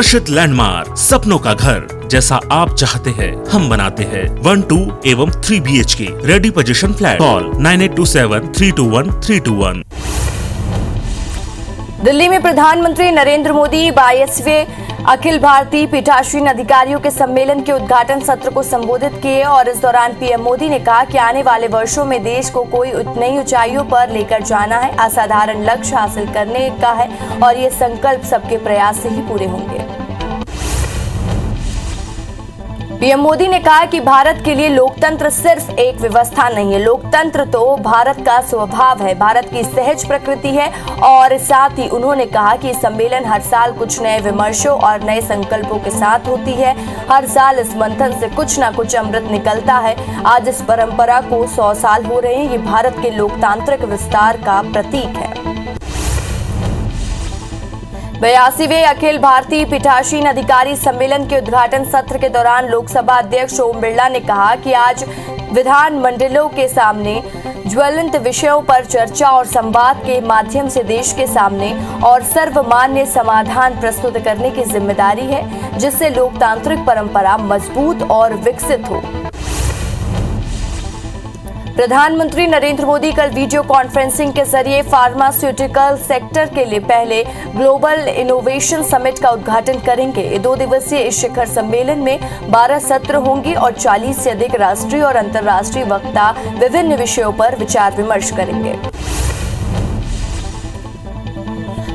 हर्षित landmark, सपनों का घर जैसा आप चाहते हैं हम बनाते हैं। 1, 2 एवं 3 BHK ready position flat. Call 9827321321। Delhi में प्रधानमंत्री नरेंद्र मोदी 22वें अखिल भारतीय पीठासीन अधिकारियों के सम्मेलन के उद्घाटन सत्र को संबोधित किए और इस दौरान पीएम मोदी ने कहा कि आने वाले वर्षों में देश को कोई नई ऊंचाइयों पर लेकर जाना है, असाधारण लक्ष्य हासिल करने का है और ये संकल्प सबके प्रयास से ही पूरे होंगे। पीएम मोदी ने कहा कि भारत के लिए लोकतंत्र सिर्फ एक व्यवस्था नहीं है, लोकतंत्र तो भारत का स्वभाव है, भारत की सहज प्रकृति है। और साथ ही उन्होंने कहा कि सम्मेलन हर साल कुछ नए विमर्शों और नए संकल्पों के साथ होती है। हर साल इस मंथन से कुछ न कुछ अमृत निकलता है। आज इस परंपरा को 100 साल हो रहे हैं। ये भारत के लोकतांत्रिक विस्तार का प्रतीक है। 82वें अखिल भारतीय पीठासीन अधिकारी सम्मेलन के उद्घाटन सत्र के दौरान लोकसभा अध्यक्ष ओम बिरला ने कहा कि आज विधानमंडलों के सामने ज्वलंत विषयों पर चर्चा और संवाद के माध्यम से देश के सामने और सर्वमान्य समाधान प्रस्तुत करने की जिम्मेदारी है, जिससे लोकतांत्रिक परंपरा मजबूत और विकसित हो। प्रधानमंत्री नरेंद्र मोदी कल वीडियो कॉन्फ्रेंसिंग के जरिए फार्मास्यूटिकल सेक्टर के लिए पहले ग्लोबल इनोवेशन समिट का उद्घाटन करेंगे। 2 दिवसीय इस शिखर सम्मेलन में 12 सत्र होंगे और 40 से अधिक राष्ट्रीय और अंतर्राष्ट्रीय वक्ता विभिन्न विषयों पर विचार विमर्श करेंगे।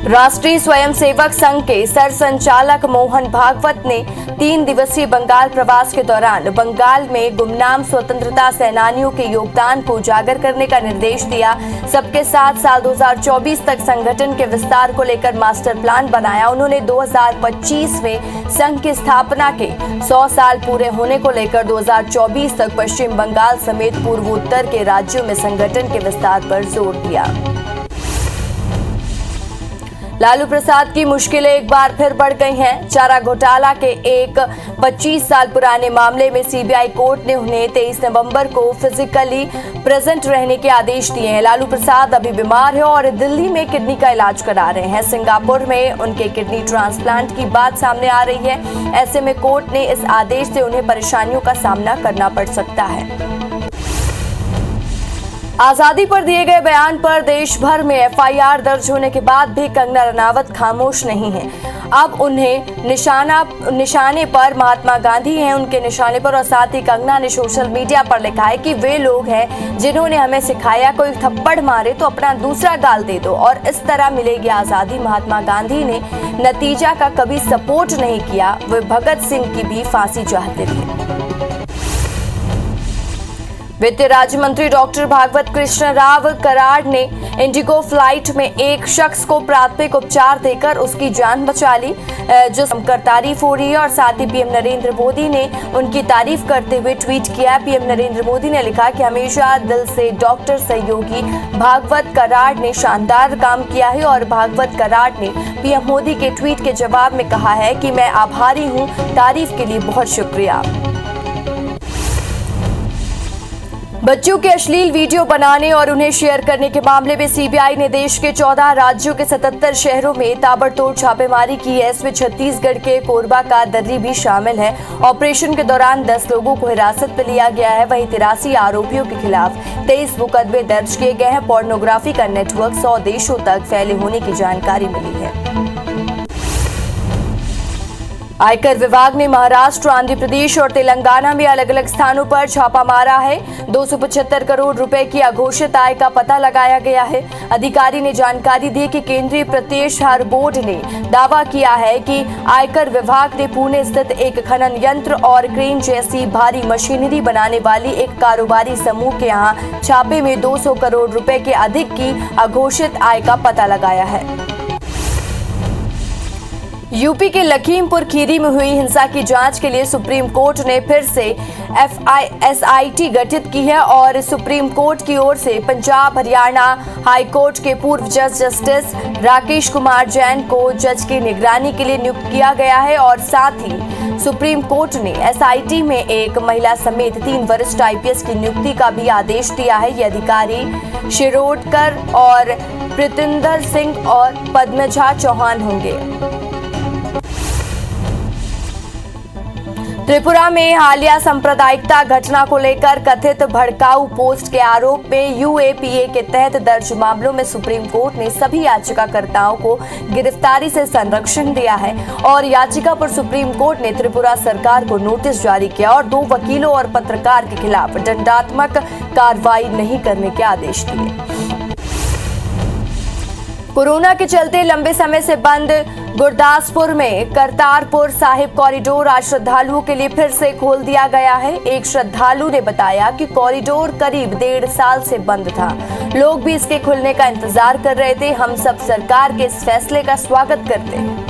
राष्ट्रीय स्वयंसेवक संघ के सरसंचालक मोहन भागवत ने 3 दिवसीय बंगाल प्रवास के दौरान बंगाल में गुमनाम स्वतंत्रता सेनानियों के योगदान को उजागर करने का निर्देश दिया। सबके साथ साल 2024 तक संगठन के विस्तार को लेकर मास्टर प्लान बनाया। उन्होंने 2025 में संघ की स्थापना के 100 साल पूरे होने को लेकर 2024 तक पश्चिम बंगाल समेत पूर्वोत्तर के राज्यों में संगठन के विस्तार पर जोर दिया। लालू प्रसाद की मुश्किलें एक बार फिर बढ़ गई हैं। चारा घोटाला के एक 25 साल पुराने मामले में सीबीआई कोर्ट ने उन्हें 23 नवंबर को फिजिकली प्रेजेंट रहने के आदेश दिए हैं। लालू प्रसाद अभी बीमार है और दिल्ली में किडनी का इलाज करा रहे हैं। सिंगापुर में उनके किडनी ट्रांसप्लांट की बात सामने आ रही है। ऐसे में कोर्ट ने इस आदेश से उन्हें परेशानियों का सामना करना पड़ सकता है। आजादी पर दिए गए बयान पर देश भर में एफआईआर दर्ज होने के बाद भी कंगना रनावत खामोश नहीं है। अब उन्हें निशाने पर महात्मा गांधी हैं, उनके निशाने पर। और साथ ही कंगना ने सोशल मीडिया पर लिखा है कि वे लोग हैं जिन्होंने हमें सिखाया कोई थप्पड़ मारे तो अपना दूसरा गाल दे दो और इस तरह मिलेगी आजादी। महात्मा गांधी ने नतीजा का कभी सपोर्ट नहीं किया, वे भगत सिंह की भी फांसी चाहते थे। वित्त राज्य मंत्री डॉक्टर भागवत कृष्ण राव कराड़ ने इंडिगो फ्लाइट में एक शख्स को प्राथमिक उपचार देकर उसकी जान बचा ली, जो जमकर तारीफ हो रही है। और साथ ही पीएम नरेंद्र मोदी ने उनकी तारीफ करते हुए ट्वीट किया। पीएम नरेंद्र मोदी ने लिखा कि हमेशा दिल से डॉक्टर सहयोगी भागवत कराड़ ने शानदार काम किया है। और भागवत कराड़ ने पीएम मोदी के ट्वीट के जवाब में कहा है कि मैं आभारी हूँ, तारीफ के लिए बहुत शुक्रिया। बच्चों के अश्लील वीडियो बनाने और उन्हें शेयर करने के मामले में सीबीआई ने देश के 14 राज्यों के 77 शहरों में ताबड़तोड़ छापेमारी की है। इसमें छत्तीसगढ़ के कोरबा का दर्री भी शामिल है। ऑपरेशन के दौरान 10 लोगों को हिरासत में लिया गया है। वहीं 83 आरोपियों के खिलाफ 23 मुकदमे दर्ज किए गए हैं। पोर्नोग्राफी का नेटवर्क 100 देशों तक फैले होने की जानकारी मिली है। आयकर विभाग ने महाराष्ट्र, आंध्र प्रदेश और तेलंगाना में अलग अलग स्थानों पर छापा मारा है। 275 करोड़ रुपए की अघोषित आय का पता लगाया गया है। अधिकारी ने जानकारी दी कि केंद्रीय प्रत्यक्ष कर बोर्ड ने दावा किया है कि आयकर विभाग ने पुणे स्थित एक खनन यंत्र और क्रेन जैसी भारी मशीनरी बनाने वाली एक कारोबारी समूह के यहां छापे में 200 करोड़ रुपए के अधिक की अघोषित आय का पता लगाया है। यूपी के लखीमपुर खीरी में हुई हिंसा की जांच के लिए सुप्रीम कोर्ट ने फिर से एसआईटी गठित की है और सुप्रीम कोर्ट की ओर से पंजाब हरियाणा हाई कोर्ट के पूर्व जस्टिस राकेश कुमार जैन को जज की निगरानी के लिए नियुक्त किया गया है। और साथ ही सुप्रीम कोर्ट ने एसआईटी में एक महिला समेत 3 वरिष्ठ आईपीएस की नियुक्ति का भी आदेश दिया है। ये अधिकारी शिरोडकर और प्रीतिंदर सिंह और पद्मजा चौहान होंगे। त्रिपुरा में हालिया सांप्रदायिकता घटना को लेकर कथित भड़काऊ पोस्ट के आरोप में यूएपीए के तहत दर्ज मामलों में सुप्रीम कोर्ट ने सभी याचिकाकर्ताओं को गिरफ्तारी से संरक्षण दिया है और याचिका पर सुप्रीम कोर्ट ने त्रिपुरा सरकार को नोटिस जारी किया और 2 वकीलों और पत्रकार के खिलाफ दंडात्मक कार्रवाई नहीं करने के आदेश दिए। कोरोना के चलते लंबे समय से बंद गुरदासपुर में करतारपुर साहिब कॉरिडोर आज श्रद्धालुओं के लिए फिर से खोल दिया गया है। एक श्रद्धालु ने बताया कि कॉरिडोर करीब 1.5 साल से बंद था। लोग भी इसके खुलने का इंतजार कर रहे थे। हम सब सरकार के इस फैसले का स्वागत करते हैं।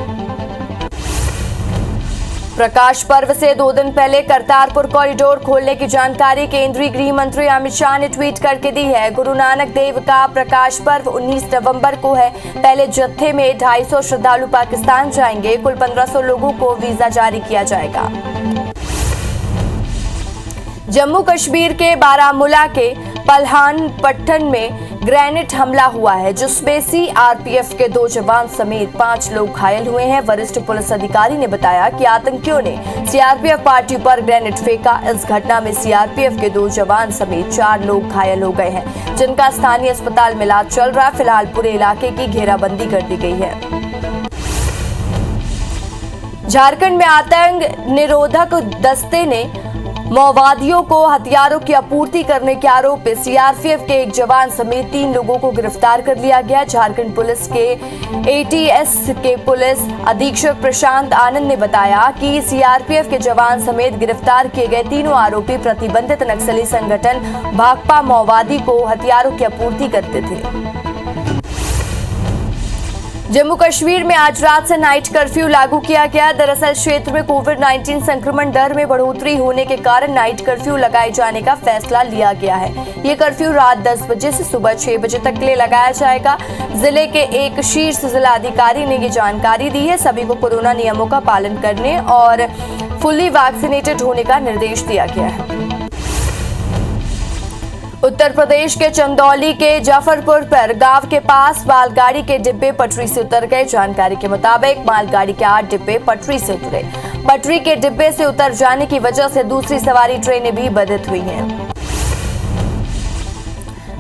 प्रकाश पर्व से 2 दिन पहले करतारपुर कॉरिडोर खोलने की जानकारी केंद्रीय गृह मंत्री अमित शाह ने ट्वीट करके दी है। गुरु नानक देव का प्रकाश पर्व 19 नवंबर को है। पहले जत्थे में 250 श्रद्धालु पाकिस्तान जाएंगे। कुल 1500 लोगों को वीजा जारी किया जाएगा। जम्मू कश्मीर के बारामूला के पलहान पट्टन में ग्रेनेड हमला हुआ है, जिसमें सीआरपीएफ के 2 जवान समेत 5 लोग घायल हुए हैं। वरिष्ठ पुलिस अधिकारी ने बताया कि आतंकियों ने सीआरपीएफ पार्टी पर ग्रेनेड फेंका। इस घटना में सीआरपीएफ के 2 जवान समेत 4 लोग घायल हो गए हैं, जिनका स्थानीय अस्पताल में इलाज चल रहा है। फिलहाल पूरे इलाके की घेराबंदी कर दी गई है। झारखंड में आतंक निरोधक दस्ते ने माओवादियों को हथियारों की आपूर्ति करने के आरोप में सीआरपीएफ के 1 जवान समेत 3 लोगों को गिरफ्तार कर लिया गया। झारखंड पुलिस के एटीएस के पुलिस अधीक्षक प्रशांत आनंद ने बताया कि सीआरपीएफ के जवान समेत गिरफ्तार किए गए तीनों आरोपी प्रतिबंधित नक्सली संगठन भाकपा माओवादी को हथियारों की आपूर्ति करते थे। जम्मू कश्मीर में आज रात से नाइट कर्फ्यू लागू किया गया। दरअसल क्षेत्र में कोविड-19 संक्रमण दर में बढ़ोतरी होने के कारण नाइट कर्फ्यू लगाए जाने का फैसला लिया गया है। ये कर्फ्यू रात 10 बजे से सुबह 6 बजे तक के लिए लगाया जाएगा। जिले के एक शीर्ष जिलाधिकारी ने ये जानकारी दी है। सभी को कोरोना नियमों का पालन करने और फुली वैक्सीनेटेड होने का निर्देश दिया गया है। उत्तर प्रदेश के चंदौली के जाफरपुर पर गांव के पास मालगाड़ी के डिब्बे पटरी से उतर गए। जानकारी के मुताबिक मालगाड़ी के 8 डिब्बे पटरी से उतरे। पटरी के डिब्बे से उतर जाने की वजह से दूसरी सवारी ट्रेनें भी बाधित हुई हैं।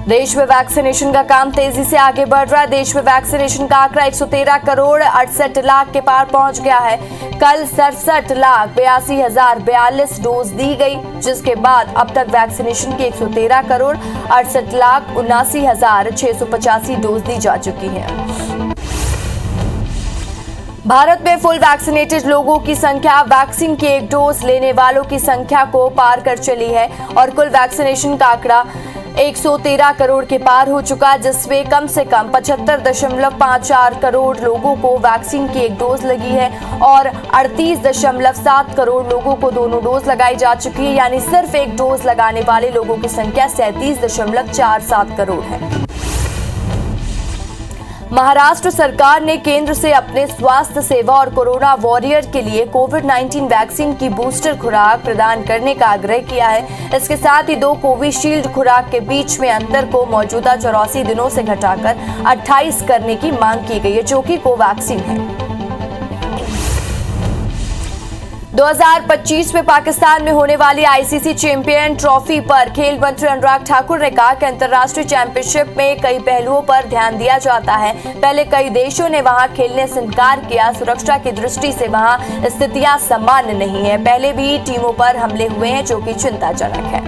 देश में वैक्सीनेशन का काम तेजी से आगे बढ़ रहा है। देश में वैक्सीनेशन का आंकड़ा 113 करोड़ 68 लाख के पार पहुंच गया है। कल 67,82,042 डोज दी गई, जिसके बाद अब तक वैक्सीनेशन की 113 करोड़ 68,79,685 डोज दी जा चुकी है। भारत में फुल वैक्सीनेटेड लोगों की संख्या वैक्सीन की 1 डोज लेने वालों की संख्या को पार कर चली है और कुल वैक्सीनेशन का आंकड़ा 113 करोड़ के पार हो चुका, जिसमें कम से कम 75.54 करोड़ लोगों को वैक्सीन की 1 डोज लगी है और 38.7 करोड़ लोगों को दोनों डोज लगाई जा चुकी है। यानी सिर्फ 1 डोज लगाने वाले लोगों की संख्या 37.47 करोड़ है। महाराष्ट्र सरकार ने केंद्र से अपने स्वास्थ्य सेवा और कोरोना वॉरियर के लिए कोविड-19 वैक्सीन की बूस्टर खुराक प्रदान करने का आग्रह किया है। इसके साथ ही 2 कोविशील्ड खुराक के बीच में अंतर को मौजूदा 84 दिनों से घटाकर 28 करने की मांग की गई है, जो कि कोवैक्सीन है। 2025 में पाकिस्तान में होने वाली आईसीसी चैंपियन ट्रॉफी पर खेल मंत्री अनुराग ठाकुर ने कहा कि अंतर्राष्ट्रीय चैंपियनशिप में कई पहलुओं पर ध्यान दिया जाता है। पहले कई देशों ने वहां खेलने से इनकार किया। सुरक्षा की दृष्टि से वहां स्थितियां सामान्य नहीं है। पहले भी टीमों पर हमले हुए हैं, जो कि चिंताजनक है।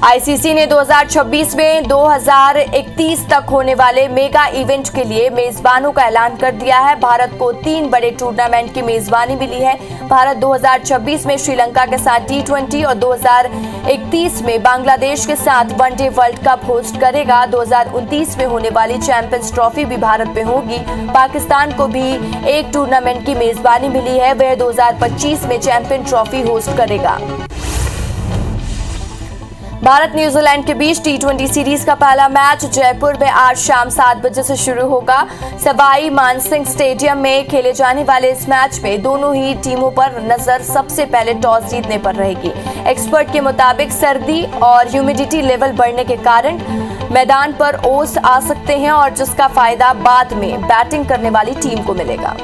आईसीसी ने 2026 में 2031 तक होने वाले मेगा इवेंट के लिए मेजबानों का ऐलान कर दिया है। भारत को 3 बड़े टूर्नामेंट की मेजबानी मिली है। भारत 2026 में श्रीलंका के साथ T20 और 2031 में बांग्लादेश के साथ वनडे वर्ल्ड कप होस्ट करेगा। 2029 में होने वाली चैंपियंस ट्रॉफी भी भारत में होगी। पाकिस्तान को भी एक टूर्नामेंट की मेजबानी मिली है। वह 2025 में चैंपियन ट्रॉफी होस्ट करेगा। भारत न्यूजीलैंड के बीच T20 सीरीज का पहला मैच जयपुर में आज शाम 7 बजे से शुरू होगा। सवाई मानसिंह स्टेडियम में खेले जाने वाले इस मैच में दोनों ही टीमों पर नजर सबसे पहले टॉस जीतने पर रहेगी। एक्सपर्ट के मुताबिक सर्दी और ह्यूमिडिटी लेवल बढ़ने के कारण मैदान पर ओस आ सकते हैं और जिसका फायदा बाद में बैटिंग करने वाली टीम को मिलेगा।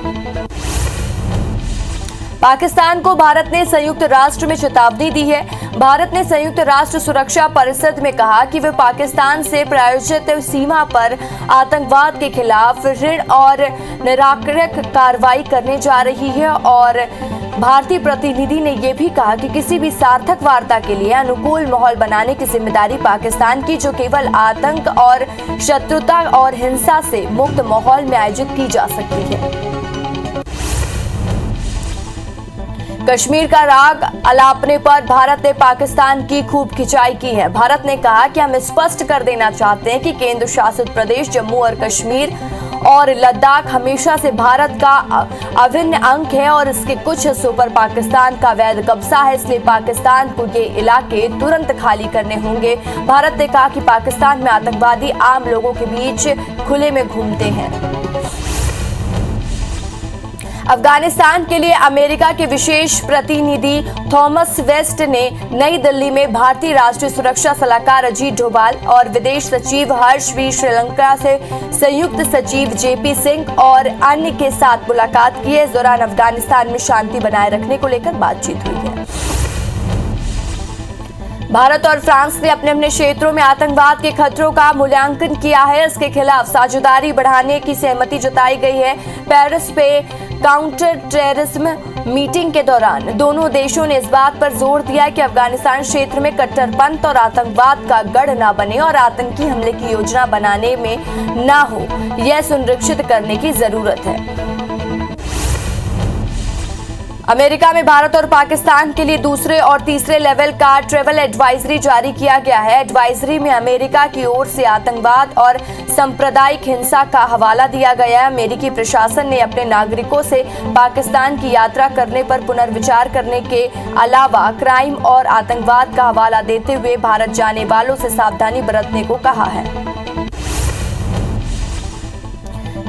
पाकिस्तान को भारत ने संयुक्त राष्ट्र में चेतावनी दी है। भारत ने संयुक्त राष्ट्र सुरक्षा परिषद में कहा कि वे पाकिस्तान से प्रायोजित सीमा पर आतंकवाद के खिलाफ ऋण और निराकरण कार्रवाई करने जा रही है और भारतीय प्रतिनिधि ने यह भी कहा कि किसी भी सार्थक वार्ता के लिए अनुकूल माहौल बनाने की जिम्मेदारी पाकिस्तान की, जो केवल आतंक और शत्रुता और हिंसा से मुक्त माहौल में आयोजित की जा सकती है। कश्मीर का राग अलापने पर भारत ने पाकिस्तान की खूब खिंचाई की है। भारत ने कहा कि हम स्पष्ट कर देना चाहते हैं कि केंद्र शासित प्रदेश जम्मू और कश्मीर और लद्दाख हमेशा से भारत का अभिन्न अंग है और इसके कुछ हिस्सों पर पाकिस्तान का अवैध कब्जा है, इसलिए पाकिस्तान को ये इलाके तुरंत खाली करने होंगे। भारत ने कहा कि पाकिस्तान में आतंकवादी आम लोगों के बीच खुले में घूमते हैं। अफगानिस्तान के लिए अमेरिका के विशेष प्रतिनिधि थॉमस वेस्ट ने नई दिल्ली में भारतीय राष्ट्रीय सुरक्षा सलाहकार अजीत डोभाल और विदेश सचिव हर्ष वी, श्रीलंका से संयुक्त सचिव जेपी सिंह और अन्य के साथ मुलाकात की है। इस दौरान अफगानिस्तान में शांति बनाए रखने को लेकर बातचीत हुई है। भारत और फ्रांस ने अपने अपने क्षेत्रों में आतंकवाद के खतरों का मूल्यांकन किया है। इसके खिलाफ साझेदारी बढ़ाने की सहमति जताई गई है। पेरिस पे काउंटर टेररिज्म मीटिंग के दौरान दोनों देशों ने इस बात पर जोर दिया कि अफगानिस्तान क्षेत्र में कट्टरपंथ और आतंकवाद का गढ़ न बने और आतंकी हमले की योजना बनाने में न हो, यह सुनिश्चित करने की जरूरत है। अमेरिका में भारत और पाकिस्तान के लिए दूसरे और तीसरे लेवल का ट्रैवल एडवाइजरी जारी किया गया है। एडवाइजरी में अमेरिका की ओर से आतंकवाद और सांप्रदायिक हिंसा का हवाला दिया गया है। अमेरिकी प्रशासन ने अपने नागरिकों से पाकिस्तान की यात्रा करने पर पुनर्विचार करने के अलावा क्राइम और आतंकवाद का हवाला देते हुए भारत जाने वालों से सावधानी बरतने को कहा है।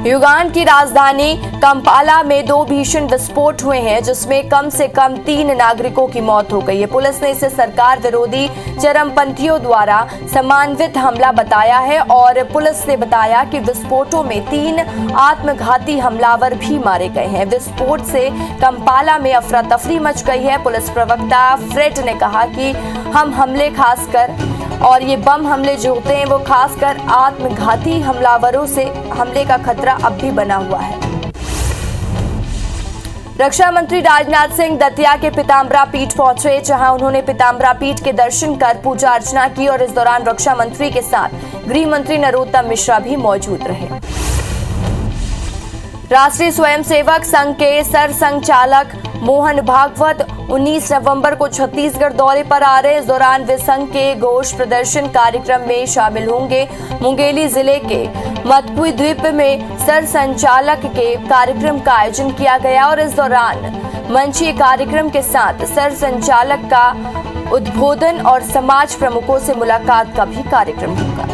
युगांड की राजधानी कंपाला में 2 भीषण विस्फोट हुए हैं, जिसमें कम से कम 3 नागरिकों की मौत हो गई है। पुलिस ने इसे सरकार विरोधी चरमपंथियों द्वारा समन्वित हमला बताया है और पुलिस ने बताया कि विस्फोटों में 3 आत्मघाती हमलावर भी मारे गए हैं। विस्फोट से कंपाला में अफरा तफरी मच गई है। पुलिस प्रवक्ता फ्रेड ने कहा कि हम हमले खासकर और ये बम हमले जो होते हैं वो खासकर आत्मघाती हमलावरों से हमले का खतरा अब भी बना हुआ है। रक्षा मंत्री राजनाथ सिंह दतिया के पीताम्बरा पीठ पहुंचे, जहां उन्होंने पीताम्बरा पीठ के दर्शन कर पूजा अर्चना की और इस दौरान रक्षा मंत्री के साथ गृह मंत्री नरोत्तम मिश्रा भी मौजूद रहे। राष्ट्रीय स्वयंसेवक संघ के सरसंघचालक मोहन भागवत 19 नवंबर को छत्तीसगढ़ दौरे पर आ रहे। इस दौरान वे संघ के घोष प्रदर्शन कार्यक्रम में शामिल होंगे। मुंगेली जिले के मतपुई द्वीप में सरसंचालक के कार्यक्रम का आयोजन किया गया और इस दौरान मंचीय कार्यक्रम के साथ सरसंचालक का उद्बोधन और समाज प्रमुखों से मुलाकात का भी कार्यक्रम होगा।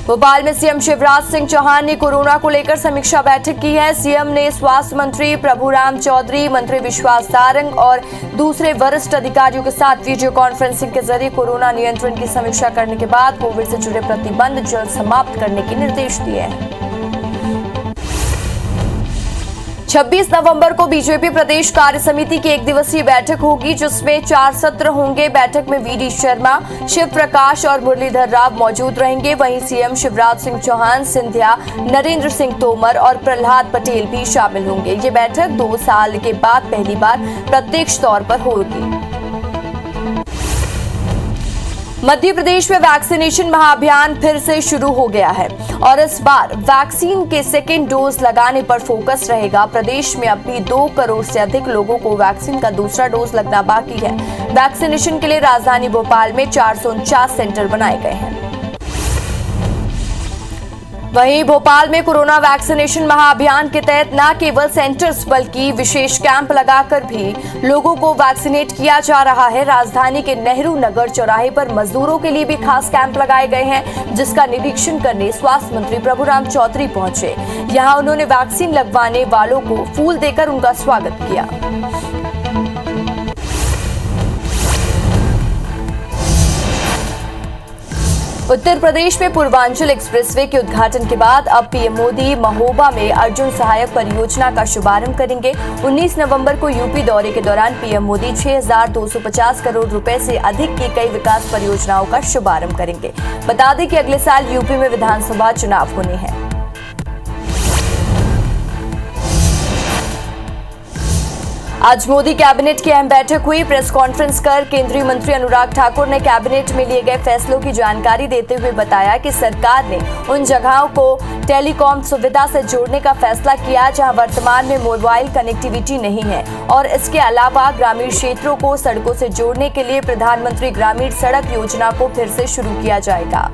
भोपाल में सीएम शिवराज सिंह चौहान ने कोरोना को लेकर समीक्षा बैठक की है। सीएम ने स्वास्थ्य मंत्री प्रभुराम चौधरी, मंत्री विश्वास सारंग और दूसरे वरिष्ठ अधिकारियों के साथ वीडियो कॉन्फ्रेंसिंग के जरिए कोरोना नियंत्रण की समीक्षा करने के बाद कोविड से जुड़े प्रतिबंध जल्द समाप्त करने के निर्देश दिए हैं। 26 नवंबर को बीजेपी प्रदेश कार्य समिति की 1 दिवसीय बैठक होगी, जिसमें 4 सत्र होंगे। बैठक में वीडी शर्मा, शिव प्रकाश और मुरलीधर राव मौजूद रहेंगे। वहीं सीएम शिवराज सिंह चौहान, सिंधिया, नरेंद्र सिंह तोमर और प्रहलाद पटेल भी शामिल होंगे। ये बैठक 2 साल के बाद पहली बार प्रत्यक्ष तौर पर होगी। मध्य प्रदेश में वैक्सीनेशन महाअभियान फिर से शुरू हो गया है और इस बार वैक्सीन के सेकेंड डोज लगाने पर फोकस रहेगा। प्रदेश में अब भी 2 करोड़ से अधिक लोगों को वैक्सीन का दूसरा डोज लगना बाकी है। वैक्सीनेशन के लिए राजधानी भोपाल में 449 सेंटर बनाए गए हैं। वहीं भोपाल में कोरोना वैक्सीनेशन महाअभियान के तहत न केवल सेंटर्स बल्कि विशेष कैंप लगाकर भी लोगों को वैक्सीनेट किया जा रहा है। राजधानी के नेहरू नगर चौराहे पर मजदूरों के लिए भी खास कैंप लगाए गए हैं, जिसका निरीक्षण करने स्वास्थ्य मंत्री प्रभुराम चौधरी पहुंचे। यहां उन्होंने वैक्सीन लगवाने वालों को फूल देकर उनका स्वागत किया। उत्तर प्रदेश में पूर्वांचल एक्सप्रेसवे के उद्घाटन के बाद अब पीएम मोदी महोबा में अर्जुन सहायक परियोजना का शुभारंभ करेंगे। 19 नवंबर को यूपी दौरे के दौरान पीएम मोदी 6,250 करोड़ रुपए से अधिक की कई विकास परियोजनाओं का शुभारंभ करेंगे। बता दें कि अगले साल यूपी में विधानसभा चुनाव होने हैं। आज मोदी कैबिनेट की अहम बैठक हुई। प्रेस कॉन्फ्रेंस कर केंद्रीय मंत्री अनुराग ठाकुर ने कैबिनेट में लिए गए फैसलों की जानकारी देते हुए बताया कि सरकार ने उन जगहों को टेलीकॉम सुविधा से जोड़ने का फैसला किया जहां वर्तमान में मोबाइल कनेक्टिविटी नहीं है और इसके अलावा ग्रामीण क्षेत्रों को सड़कों से जोड़ने के लिए प्रधानमंत्री ग्रामीण सड़क योजना को फिर से शुरू किया जाएगा।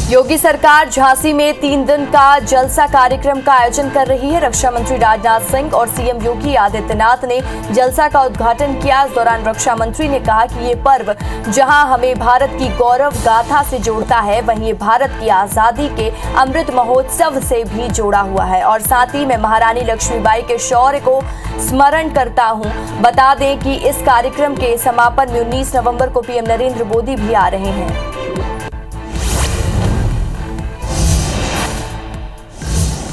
योगी सरकार झांसी में 3 दिन का जलसा कार्यक्रम का आयोजन कर रही है। रक्षा मंत्री राजनाथ सिंह और सीएम योगी आदित्यनाथ ने जलसा का उद्घाटन किया। इस दौरान रक्षा मंत्री ने कहा कि ये पर्व जहां हमें भारत की गौरव गाथा से जोड़ता है, वहीं ये भारत की आजादी के अमृत महोत्सव से भी जोड़ा हुआ है और साथ ही मैं महारानी लक्ष्मीबाई के शौर्य को स्मरण करता हूं। बता दें कि इस कार्यक्रम के समापन में 19 नवंबर को पीएम नरेंद्र मोदी भी आ रहे हैं।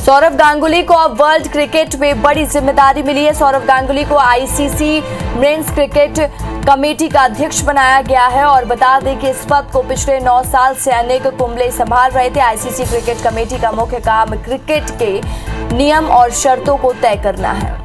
सौरव गांगुली को अब वर्ल्ड क्रिकेट में बड़ी जिम्मेदारी मिली है। सौरव गांगुली को आईसीसी मेंस क्रिकेट कमेटी का अध्यक्ष बनाया गया है और बता दें कि इस पद को पिछले 9 साल से अनेक कुंबले संभाल रहे थे। आईसीसी क्रिकेट कमेटी का मुख्य काम क्रिकेट के नियम और शर्तों को तय करना है।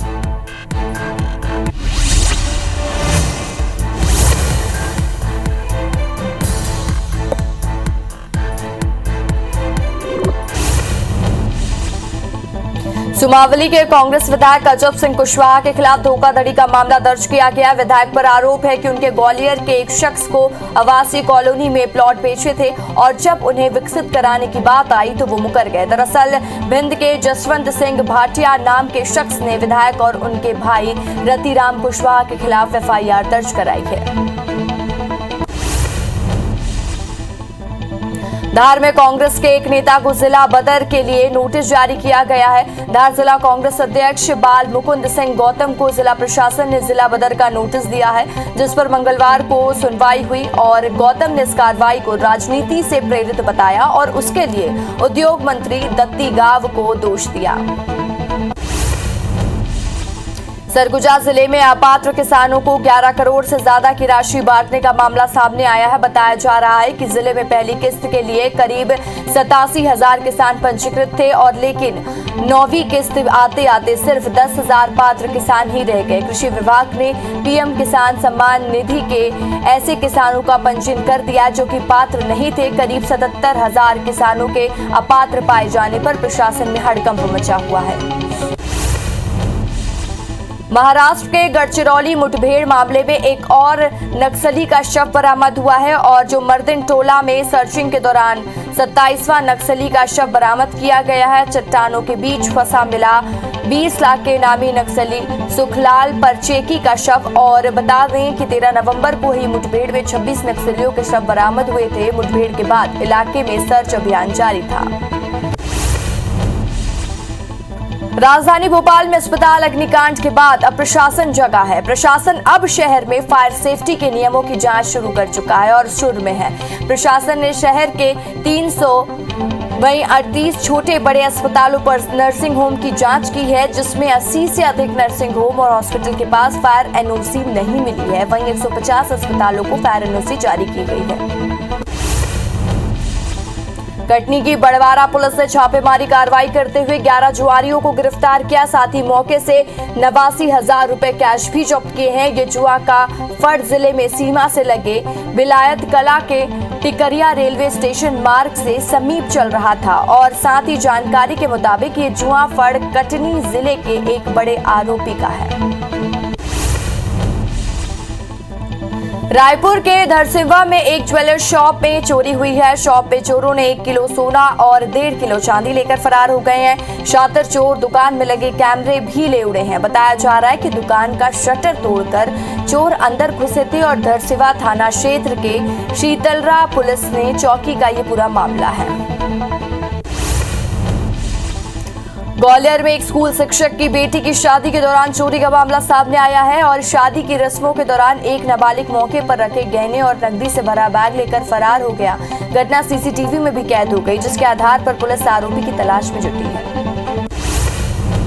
सुमावली के कांग्रेस विधायक अजब सिंह कुशवाहा के खिलाफ धोखाधड़ी का मामला दर्ज किया गया। विधायक पर आरोप है कि उनके ग्वालियर के एक शख्स को आवासीय कॉलोनी में प्लॉट बेचे थे और जब उन्हें विकसित कराने की बात आई तो वो मुकर गए। दरअसल भिंड के जसवंत सिंह भाटिया नाम के शख्स ने विधायक और उनके भाई रतिराम कुशवाहा के खिलाफ एफआईआर दर्ज कराई है। धार में कांग्रेस के एक नेता को जिला बदर के लिए नोटिस जारी किया गया है। धार जिला कांग्रेस अध्यक्ष बाल मुकुंद सिंह गौतम को जिला प्रशासन ने जिला बदर का नोटिस दिया है, जिस पर मंगलवार को सुनवाई हुई और गौतम ने इस कार्रवाई को राजनीति से प्रेरित बताया और उसके लिए उद्योग मंत्री दत्ती गांव को दोष दिया। सरगुजा जिले में अपात्र किसानों को 11 करोड़ से ज्यादा की राशि बांटने का मामला सामने आया है। बताया जा रहा है कि जिले में पहली किस्त के लिए करीब 87,000 किसान पंजीकृत थे और लेकिन 9वीं किस्त आते आते सिर्फ 10,000 पात्र किसान ही रह गए। कृषि विभाग ने पीएम किसान सम्मान निधि के ऐसे किसानों का पंजीयन कर दिया जो कि पात्र नहीं थे। करीब 77,000 किसानों के अपात्र पाए जाने पर प्रशासन में हड़कंप मचा हुआ है। महाराष्ट्र के गढ़चिरौली मुठभेड़ मामले में एक और नक्सली का शव बरामद हुआ है और जो मर्दिन टोला में सर्चिंग के दौरान 27वां नक्सली का शव बरामद किया गया है। चट्टानों के बीच फंसा मिला 20 लाख के नामी नक्सली सुखलाल परचेकी का शव और बता दें कि 13 नवंबर को ही मुठभेड़ में 26 नक्सलियों के शव बरामद हुए थे। मुठभेड़ के बाद इलाके में सर्च अभियान जारी था। राजधानी भोपाल में अस्पताल अग्निकांड के बाद अब प्रशासन जगा है। प्रशासन अब शहर में फायर सेफ्टी के नियमों की जांच शुरू कर चुका है और शुरू में है। प्रशासन ने शहर के 300 वहीं 38 छोटे बड़े अस्पतालों पर नर्सिंग होम की जांच की है, जिसमें 80 से अधिक नर्सिंग होम और हॉस्पिटल के पास फायर एनओसी नहीं मिली है। वहीं 150 अस्पतालों को फायर एनओसी जारी की गई है। कटनी की बड़वारा पुलिस ने छापेमारी कार्रवाई करते हुए 11 जुआरियों को गिरफ्तार किया। साथ ही मौके से 89,000 रुपए कैश भी जब्त किए हैं। ये जुआ का फड़ जिले में सीमा से लगे विलायत कला के टिकरिया रेलवे स्टेशन मार्ग से समीप चल रहा था और साथ ही जानकारी के मुताबिक ये जुआ फड़ कटनी जिले के एक बड़े आरोपी का है। रायपुर के धरसिंवा में एक ज्वेलर शॉप में चोरी हुई है। शॉप में चोरों ने 1 किलो सोना और 1.5 किलो चांदी लेकर फरार हो गए हैं। शातिर चोर दुकान में लगे कैमरे भी ले उड़े हैं। बताया जा रहा है कि दुकान का शटर तोड़कर चोर अंदर घुसे थे और धरसिंवा थाना क्षेत्र के शीतलरा पुलिस ने चौकी का ये पूरा मामला है। ग्वालियर में एक स्कूल शिक्षक की बेटी की शादी के दौरान चोरी का मामला सामने आया है और शादी की रस्मों के दौरान एक नाबालिग मौके पर रखे गहने और नकदी से भरा बैग लेकर फरार हो गया। घटना सीसीटीवी में भी कैद हो गई, जिसके आधार पर पुलिस आरोपी की तलाश में जुटी है।